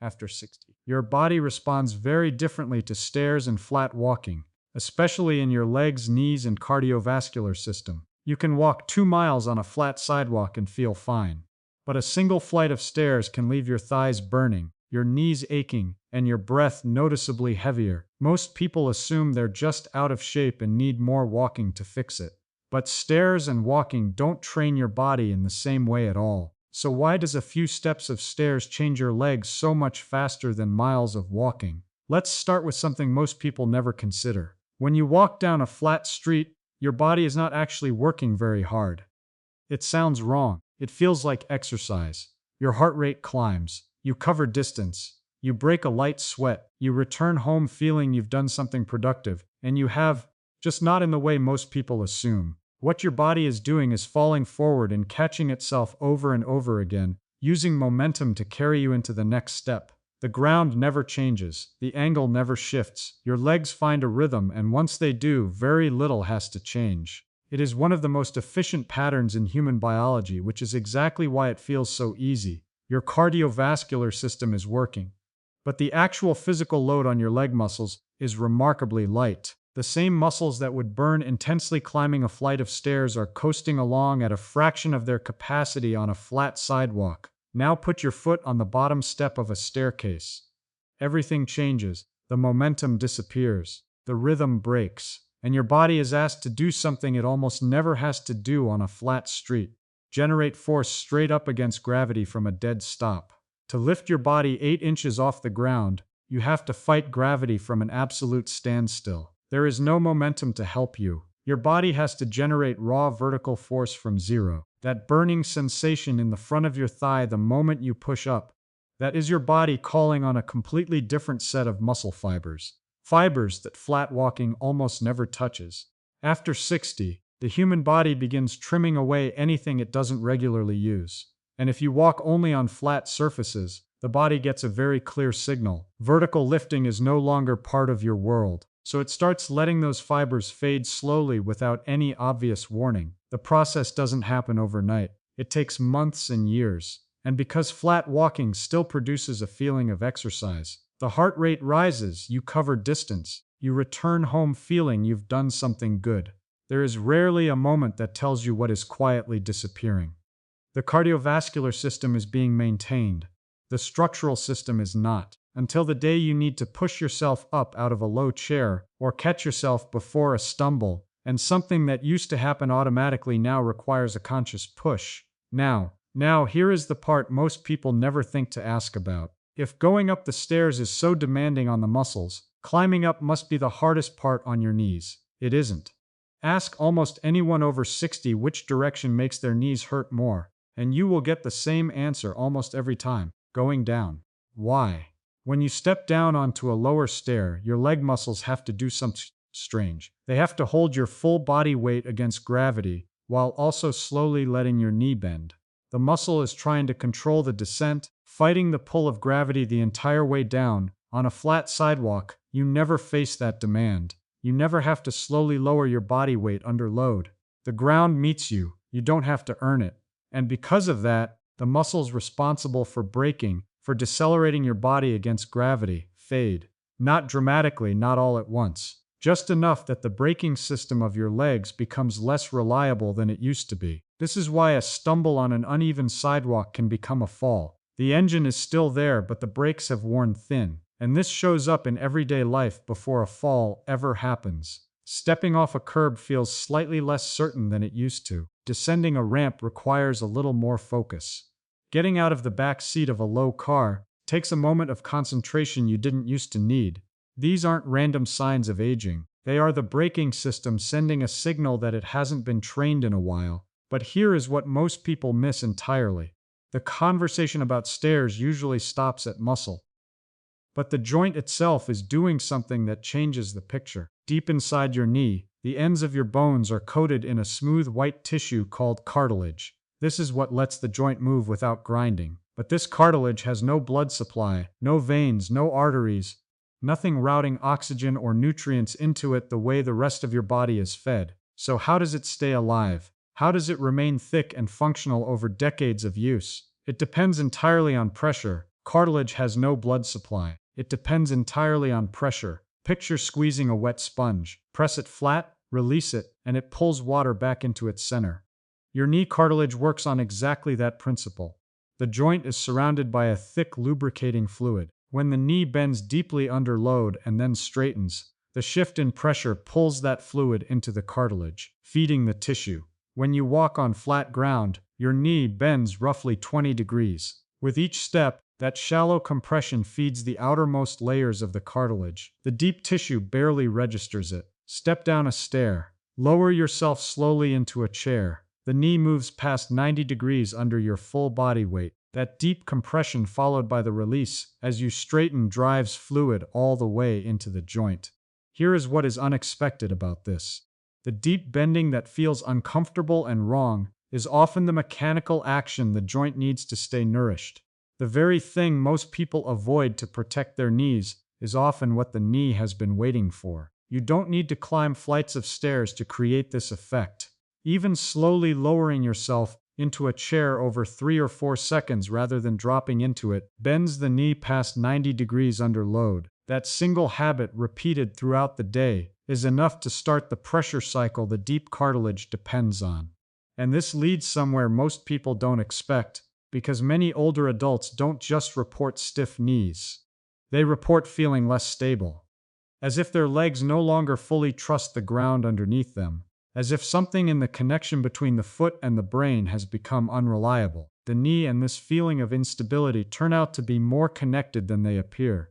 after 60. Your body responds very differently to stairs and flat walking, especially in your legs, knees, and cardiovascular system. You can walk 2 miles on a flat sidewalk and feel fine. But a single flight of stairs can leave your thighs burning, your knees aching, and your breath noticeably heavier. Most people assume they're just out of shape and need more walking to fix it. But stairs and walking don't train your body in the same way at all. So why does a few steps of stairs change your legs so much faster than miles of walking? Let's start with something most people never consider. When you walk down a flat street, your body is not actually working very hard. It sounds wrong. It feels like exercise. Your heart rate climbs. You cover distance. You break a light sweat. You return home feeling you've done something productive, and you have, just not in the way most people assume. What your body is doing is falling forward and catching itself over and over again, using momentum to carry you into the next step. The ground never changes. The angle never shifts. Your legs find a rhythm, and once they do, very little has to change. It is one of the most efficient patterns in human biology, which is exactly why it feels so easy. Your cardiovascular system is working. But the actual physical load on your leg muscles is remarkably light. The same muscles that would burn intensely climbing a flight of stairs are coasting along at a fraction of their capacity on a flat sidewalk. Now put your foot on the bottom step of a staircase. Everything changes. The momentum disappears. The rhythm breaks. And your body is asked to do something it almost never has to do on a flat street. Generate force straight up against gravity from a dead stop. To lift your body 8 inches off the ground, you have to fight gravity from an absolute standstill. There is no momentum to help you. Your body has to generate raw vertical force from zero. That burning sensation in the front of your thigh the moment you push up, that is your body calling on a completely different set of muscle fibers. Fibers that flat walking almost never touches. After 60, the human body begins trimming away anything it doesn't regularly use. And if you walk only on flat surfaces, the body gets a very clear signal. Vertical lifting is no longer part of your world. So it starts letting those fibers fade slowly without any obvious warning. The process doesn't happen overnight. It takes months and years. And because flat walking still produces a feeling of exercise, the heart rate rises, you cover distance, you return home feeling you've done something good. There is rarely a moment that tells you what is quietly disappearing. The cardiovascular system is being maintained. The structural system is not. Until the day you need to push yourself up out of a low chair or catch yourself before a stumble, and something that used to happen automatically now requires a conscious push. Now, here is the part most people never think to ask about. If going up the stairs is so demanding on the muscles, climbing up must be the hardest part on your knees. It isn't. Ask almost anyone over 60 which direction makes their knees hurt more, and you will get the same answer almost every time: going down. Why? When you step down onto a lower stair, your leg muscles have to do something strange. They have to hold your full body weight against gravity while also slowly letting your knee bend. The muscle is trying to control the descent, fighting the pull of gravity the entire way down. On a flat sidewalk, you never face that demand. You never have to slowly lower your body weight under load. The ground meets you. You don't have to earn it. And because of that, the muscles responsible for braking, for decelerating your body against gravity, fade. Not dramatically, not all at once. Just enough that the braking system of your legs becomes less reliable than it used to be. This is why a stumble on an uneven sidewalk can become a fall. The engine is still there, but the brakes have worn thin. And this shows up in everyday life before a fall ever happens. Stepping off a curb feels slightly less certain than it used to. Descending a ramp requires a little more focus. Getting out of the back seat of a low car takes a moment of concentration you didn't used to need. These aren't random signs of aging. They are the braking system sending a signal that it hasn't been trained in a while. But here is what most people miss entirely. The conversation about stairs usually stops at muscle. But the joint itself is doing something that changes the picture. Deep inside your knee, the ends of your bones are coated in a smooth white tissue called cartilage. This is what lets the joint move without grinding. But this cartilage has no blood supply, no veins, no arteries, nothing routing oxygen or nutrients into it the way the rest of your body is fed. So how does it stay alive? How does it remain thick and functional over decades of use? It depends entirely on pressure, Cartilage has no blood supply. It depends entirely on pressure. Picture squeezing a wet sponge. Press it flat, release it, and it pulls water back into its center. Your knee cartilage works on exactly that principle. The joint is surrounded by a thick lubricating fluid. When the knee bends deeply under load and then straightens, the shift in pressure pulls that fluid into the cartilage, feeding the tissue. When you walk on flat ground, your knee bends roughly 20 degrees. With each step, that shallow compression feeds the outermost layers of the cartilage. The deep tissue barely registers it. Step down a stair. Lower yourself slowly into a chair. The knee moves past 90 degrees under your full body weight. That deep compression followed by the release as you straighten drives fluid all the way into the joint. Here is what is unexpected about this. The deep bending that feels uncomfortable and wrong is often the mechanical action the joint needs to stay nourished. The very thing most people avoid to protect their knees is often what the knee has been waiting for. You don't need to climb flights of stairs to create this effect. Even slowly lowering yourself into a chair over 3 or 4 seconds rather than dropping into it bends the knee past 90 degrees under load. That single habit repeated throughout the day is enough to start the pressure cycle the deep cartilage depends on. And this leads somewhere most people don't expect, because many older adults don't just report stiff knees. They report feeling less stable, as if their legs no longer fully trust the ground underneath them, as if something in the connection between the foot and the brain has become unreliable. The knee and this feeling of instability turn out to be more connected than they appear.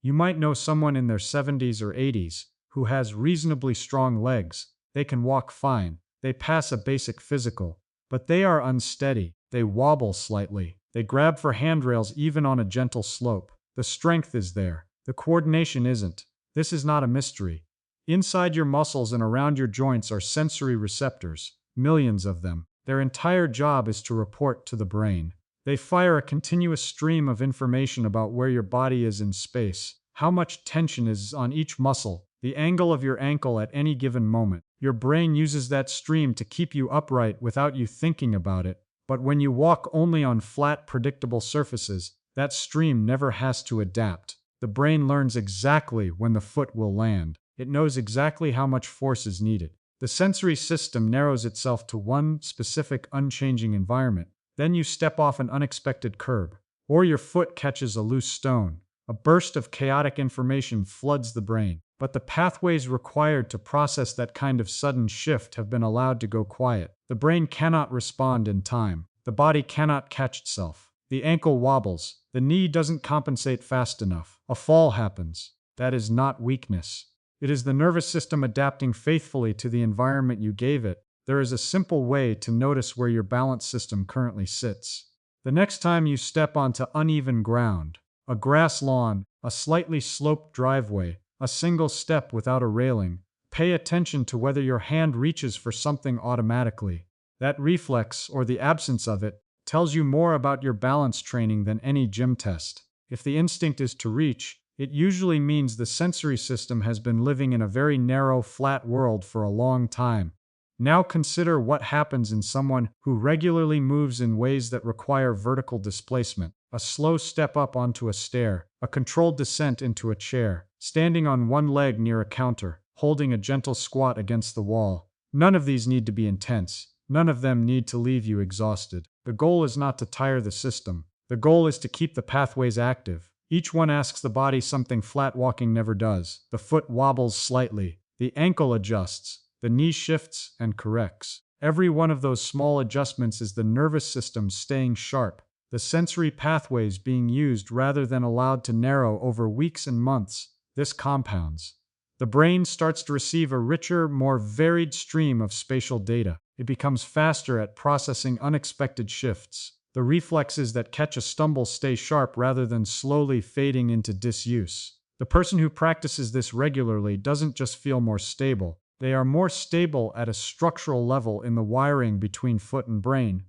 You might know someone in their 70s or 80s who has reasonably strong legs. They can walk fine. They pass a basic physical, but they are unsteady. They wobble slightly. They grab for handrails even on a gentle slope. The strength is there. The coordination isn't. This is not a mystery. Inside your muscles and around your joints are sensory receptors, millions of them. Their entire job is to report to the brain. They fire a continuous stream of information about where your body is in space, how much tension is on each muscle, the angle of your ankle at any given moment. Your brain uses that stream to keep you upright without you thinking about it. But when you walk only on flat, predictable surfaces, that stream never has to adapt. The brain learns exactly when the foot will land. It knows exactly how much force is needed. The sensory system narrows itself to one specific unchanging environment. Then you step off an unexpected curb, or your foot catches a loose stone. A burst of chaotic information floods the brain, but the pathways required to process that kind of sudden shift have been allowed to go quiet. The brain cannot respond in time. The body cannot catch itself. The ankle wobbles. The knee doesn't compensate fast enough. A fall happens. That is not weakness. It is the nervous system adapting faithfully to the environment you gave it. There is a simple way to notice where your balance system currently sits. The next time you step onto uneven ground, a grass lawn, a slightly sloped driveway, a single step without a railing, pay attention to whether your hand reaches for something automatically. That reflex, or the absence of it, tells you more about your balance training than any gym test. If the instinct is to reach, it usually means the sensory system has been living in a very narrow, flat world for a long time. Now consider what happens in someone who regularly moves in ways that require vertical displacement. A slow step up onto a stair, a controlled descent into a chair, standing on one leg near a counter, holding a gentle squat against the wall. None of these need to be intense. None of them need to leave you exhausted. The goal is not to tire the system. The goal is to keep the pathways active. Each one asks the body something flat walking never does. The foot wobbles slightly. The ankle adjusts. The knee shifts and corrects. Every one of those small adjustments is the nervous system staying sharp, the sensory pathways being used rather than allowed to narrow over weeks and months. This compounds. The brain starts to receive a richer, more varied stream of spatial data. It becomes faster at processing unexpected shifts. The reflexes that catch a stumble stay sharp rather than slowly fading into disuse. The person who practices this regularly doesn't just feel more stable. They are more stable at a structural level in the wiring between foot and brain.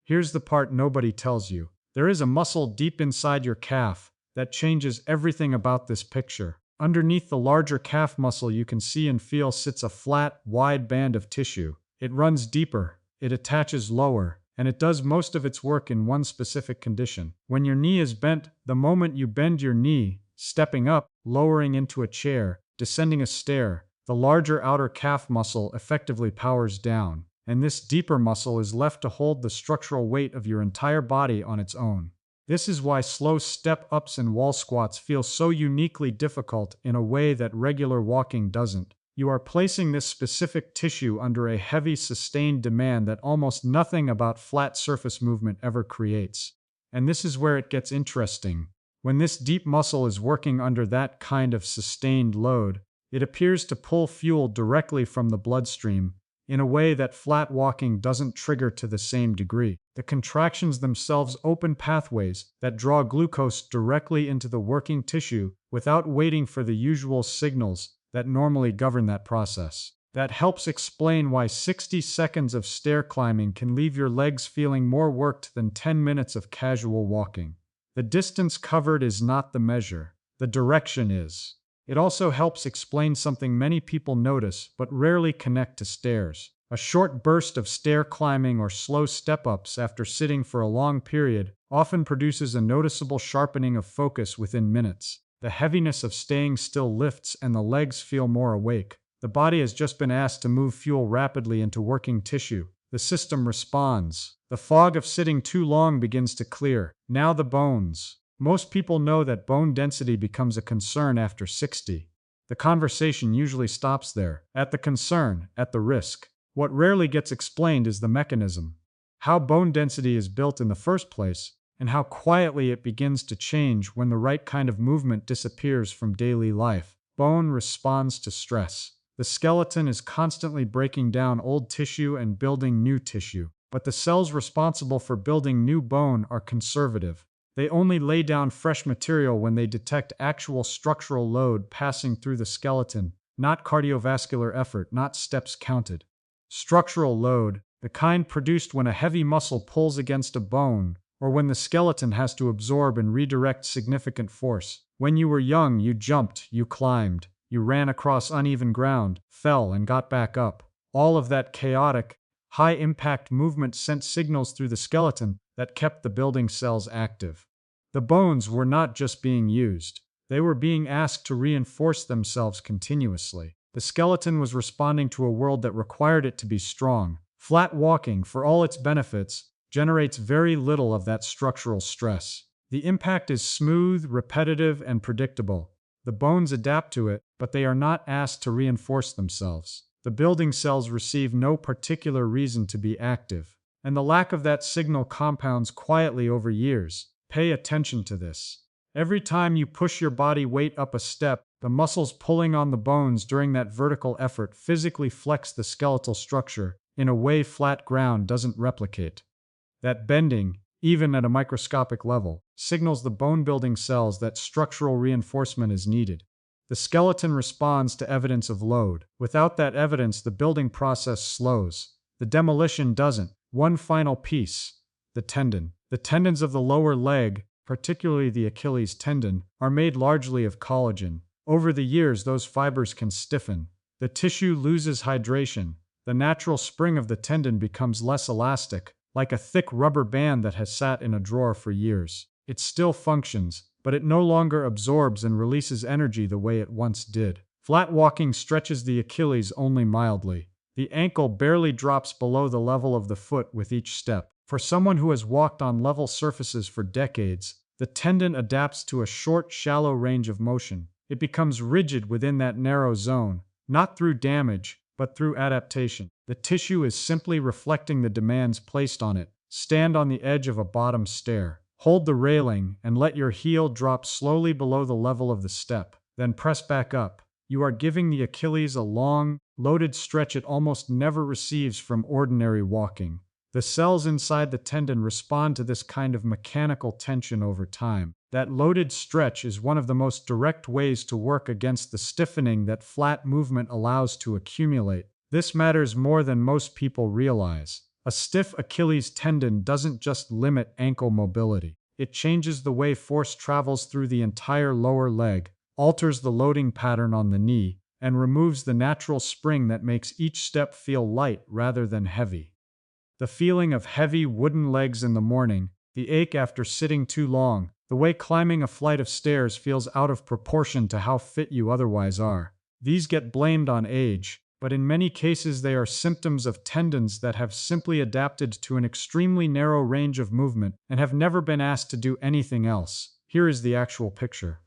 Here's the part nobody tells you. There is a muscle deep inside your calf that changes everything about this picture. Underneath the larger calf muscle you can see and feel sits a flat, wide band of tissue. It runs deeper. It attaches lower. and it does most of its work in one specific condition. When your knee is bent, the moment you bend your knee, stepping up, lowering into a chair, descending a stair, the larger outer calf muscle effectively powers down, and this deeper muscle is left to hold the structural weight of your entire body on its own. This is why slow step-ups and wall squats feel so uniquely difficult in a way that regular walking doesn't. You are placing this specific tissue under a heavy, sustained demand that almost nothing about flat surface movement ever creates. And this is where it gets interesting. When this deep muscle is working under that kind of sustained load, it appears to pull fuel directly from the bloodstream in a way that flat walking doesn't trigger to the same degree. The contractions themselves open pathways that draw glucose directly into the working tissue without waiting for the usual signals that normally govern that process. That helps explain why 60 seconds of stair climbing can leave your legs feeling more worked than 10 minutes of casual walking. The distance covered is not the measure, the direction is. It also helps explain something many people notice but rarely connect to stairs. A short burst of stair climbing or slow step-ups after sitting for a long period often produces a noticeable sharpening of focus within minutes. The heaviness of staying still lifts and the legs feel more awake. The body has just been asked to move fuel rapidly into working tissue. The system responds. The fog of sitting too long begins to clear. Now the bones. Most people know that bone density becomes a concern after 60. The conversation usually stops there, at the concern, at the risk. What rarely gets explained is the mechanism. How bone density is built in the first place, and how quietly it begins to change when the right kind of movement disappears from daily life. Bone responds to stress. The skeleton is constantly breaking down old tissue and building new tissue, but the cells responsible for building new bone are conservative. They only lay down fresh material when they detect actual structural load passing through the skeleton, not cardiovascular effort, not steps counted. Structural load, the kind produced when a heavy muscle pulls against a bone, or when the skeleton has to absorb and redirect significant force. When you were young, you jumped, you climbed, you ran across uneven ground, fell, and got back up. All of that chaotic, high-impact movement sent signals through the skeleton that kept the building cells active. The bones were not just being used. They were being asked to reinforce themselves continuously. The skeleton was responding to a world that required it to be strong. Flat walking, for all its benefits, generates very little of that structural stress. The impact is smooth, repetitive, and predictable. The bones adapt to it, but they are not asked to reinforce themselves. The building cells receive no particular reason to be active, and the lack of that signal compounds quietly over years. Pay attention to this. Every time you push your body weight up a step, the muscles pulling on the bones during that vertical effort physically flex the skeletal structure in a way flat ground doesn't replicate. That bending, even at a microscopic level, signals the bone-building cells that structural reinforcement is needed. The skeleton responds to evidence of load. Without that evidence, the building process slows. The demolition doesn't. One final piece, the tendon. The tendons of the lower leg, particularly the Achilles tendon, are made largely of collagen. Over the years, those fibers can stiffen. The tissue loses hydration. The natural spring of the tendon becomes less elastic, like a thick rubber band that has sat in a drawer for years. It still functions, but it no longer absorbs and releases energy the way it once did. Flat walking stretches the Achilles only mildly. The ankle barely drops below the level of the foot with each step. For someone who has walked on level surfaces for decades, the tendon adapts to a short, shallow range of motion. It becomes rigid within that narrow zone, not through damage, but through adaptation. The tissue is simply reflecting the demands placed on it. Stand on the edge of a bottom stair. Hold the railing and let your heel drop slowly below the level of the step. Then press back up. You are giving the Achilles a long, loaded stretch it almost never receives from ordinary walking. The cells inside the tendon respond to this kind of mechanical tension over time. That loaded stretch is one of the most direct ways to work against the stiffening that flat movement allows to accumulate. This matters more than most people realize. A stiff Achilles tendon doesn't just limit ankle mobility. It changes the way force travels through the entire lower leg, alters the loading pattern on the knee, and removes the natural spring that makes each step feel light rather than heavy. The feeling of heavy wooden legs in the morning, the ache after sitting too long, the way climbing a flight of stairs feels out of proportion to how fit you otherwise are. These get blamed on age, but in many cases they are symptoms of tendons that have simply adapted to an extremely narrow range of movement and have never been asked to do anything else. Here is the actual picture.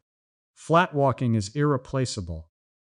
Flat walking is irreplaceable.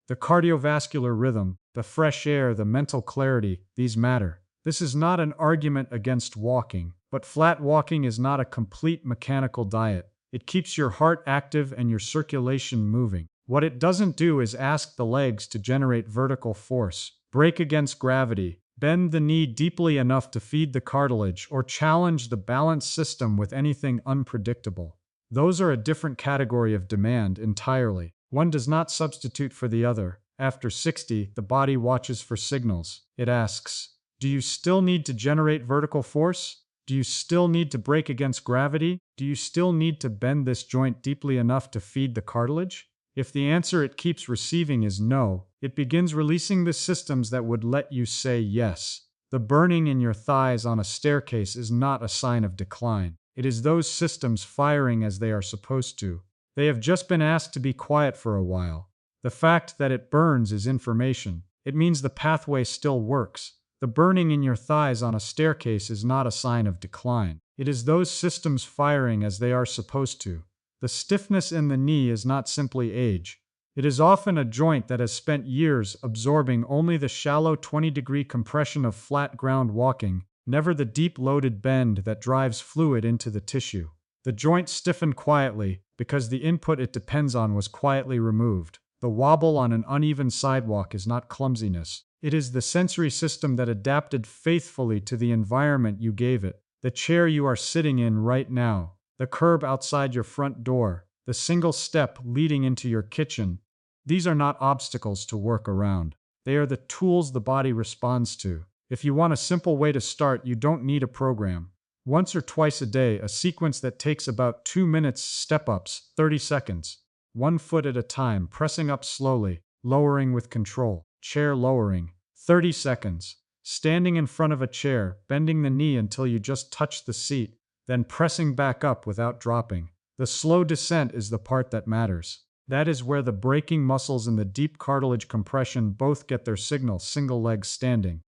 The cardiovascular rhythm, the fresh air, the mental clarity, these matter. This is not an argument against walking, but flat walking is not a complete mechanical diet. It keeps your heart active and your circulation moving. What it doesn't do is ask the legs to generate vertical force, brake against gravity, bend the knee deeply enough to feed the cartilage, or challenge the balance system with anything unpredictable. Those are a different category of demand entirely. One does not substitute for the other. After 60, the body watches for signals. It asks, do you still need to generate vertical force? Do you still need to brake against gravity? Do you still need to bend this joint deeply enough to feed the cartilage? If the answer it keeps receiving is no, it begins releasing the systems that would let you say yes. The burning in your thighs on a staircase is not a sign of decline. It is those systems firing as they are supposed to. They have just been asked to be quiet for a while. The fact that it burns is information. It means the pathway still works. The burning in your thighs on a staircase is not a sign of decline. It is those systems firing as they are supposed to. The stiffness in the knee is not simply age. It is often a joint that has spent years absorbing only the shallow 20-degree compression of flat ground walking, never the deep loaded bend that drives fluid into the tissue. The joint stiffened quietly because the input it depends on was quietly removed. The wobble on an uneven sidewalk is not clumsiness. It is the sensory system that adapted faithfully to the environment you gave it. The chair you are sitting in right now, the curb outside your front door, the single step leading into your kitchen. These are not obstacles to work around. They are the tools the body responds to. If you want a simple way to start, you don't need a program. Once or twice a day, a sequence that takes about 2 minutes, step-ups, 30 seconds. 1 foot at a time, pressing up slowly, lowering with control. Chair lowering, 30 seconds. Standing in front of a chair, bending the knee until you just touch the seat, then pressing back up without dropping. The slow descent is the part that matters. That is where the braking muscles and the deep cartilage compression both get their signal, single leg standing.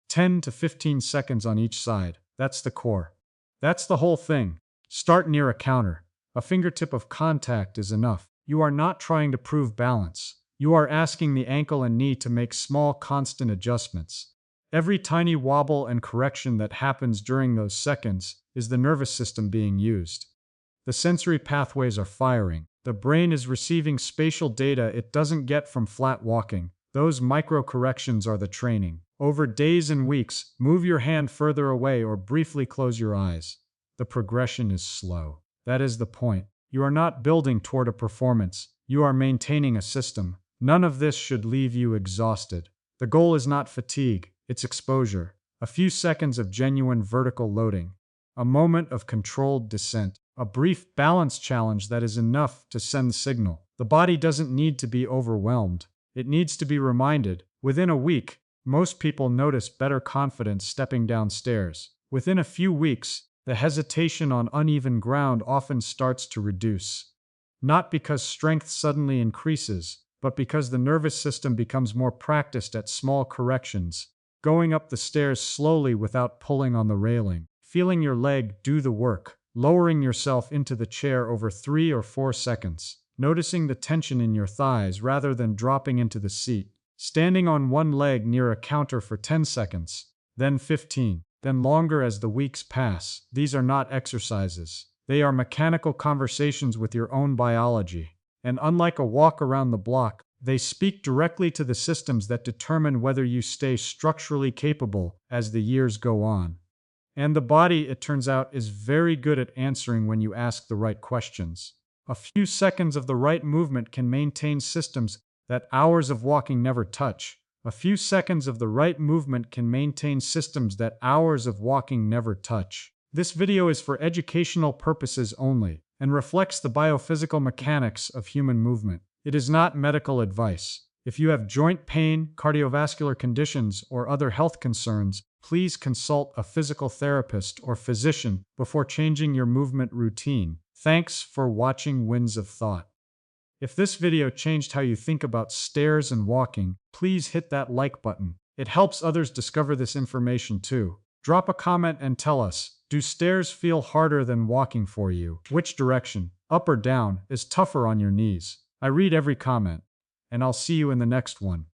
10 to 15 seconds on each side. That's the core. That's the whole thing. Start near a counter. A fingertip of contact is enough. You are not trying to prove balance. You are asking the ankle and knee to make small, constant adjustments. Every tiny wobble and correction that happens during those seconds is the nervous system being used. The sensory pathways are firing. The brain is receiving spatial data it doesn't get from flat walking. Those micro corrections are the training. Over days and weeks, move your hand further away or briefly close your eyes. The progression is slow. That is the point. You are not building toward a performance. You are maintaining a system. None of this should leave you exhausted. The goal is not fatigue, it's exposure. A few seconds of genuine vertical loading. A moment of controlled descent. A brief balance challenge that is enough to send the signal. The body doesn't need to be overwhelmed. It needs to be reminded. Within a week, most people notice better confidence stepping down stairs. Within a few weeks, the hesitation on uneven ground often starts to reduce. Not because strength suddenly increases, but because the nervous system becomes more practiced at small corrections. Going up the stairs slowly without pulling on the railing. Feeling your leg do the work. Lowering yourself into the chair over 3 or 4 seconds. Noticing the tension in your thighs rather than dropping into the seat. Standing on one leg near a counter for 10 seconds. Then 15. Then longer as the weeks pass. These are not exercises. They are mechanical conversations with your own biology. And unlike a walk around the block, they speak directly to the systems that determine whether you stay structurally capable as the years go on. And the body, it turns out, is very good at answering when you ask the right questions. A few seconds of the right movement can maintain systems that hours of walking never touch. A few seconds of the right movement can maintain systems that hours of walking never touch. This video is for educational purposes only and reflects the biophysical mechanics of human movement. It is not medical advice. If you have joint pain, cardiovascular conditions, or other health concerns, please consult a physical therapist or physician before changing your movement routine. Thanks for watching Winds of Thought. If this video changed how you think about stairs and walking, please hit that like button. It helps others discover this information too. Drop a comment and tell us, do stairs feel harder than walking for you? Which direction, up or down, is tougher on your knees? I read every comment, and I'll see you in the next one.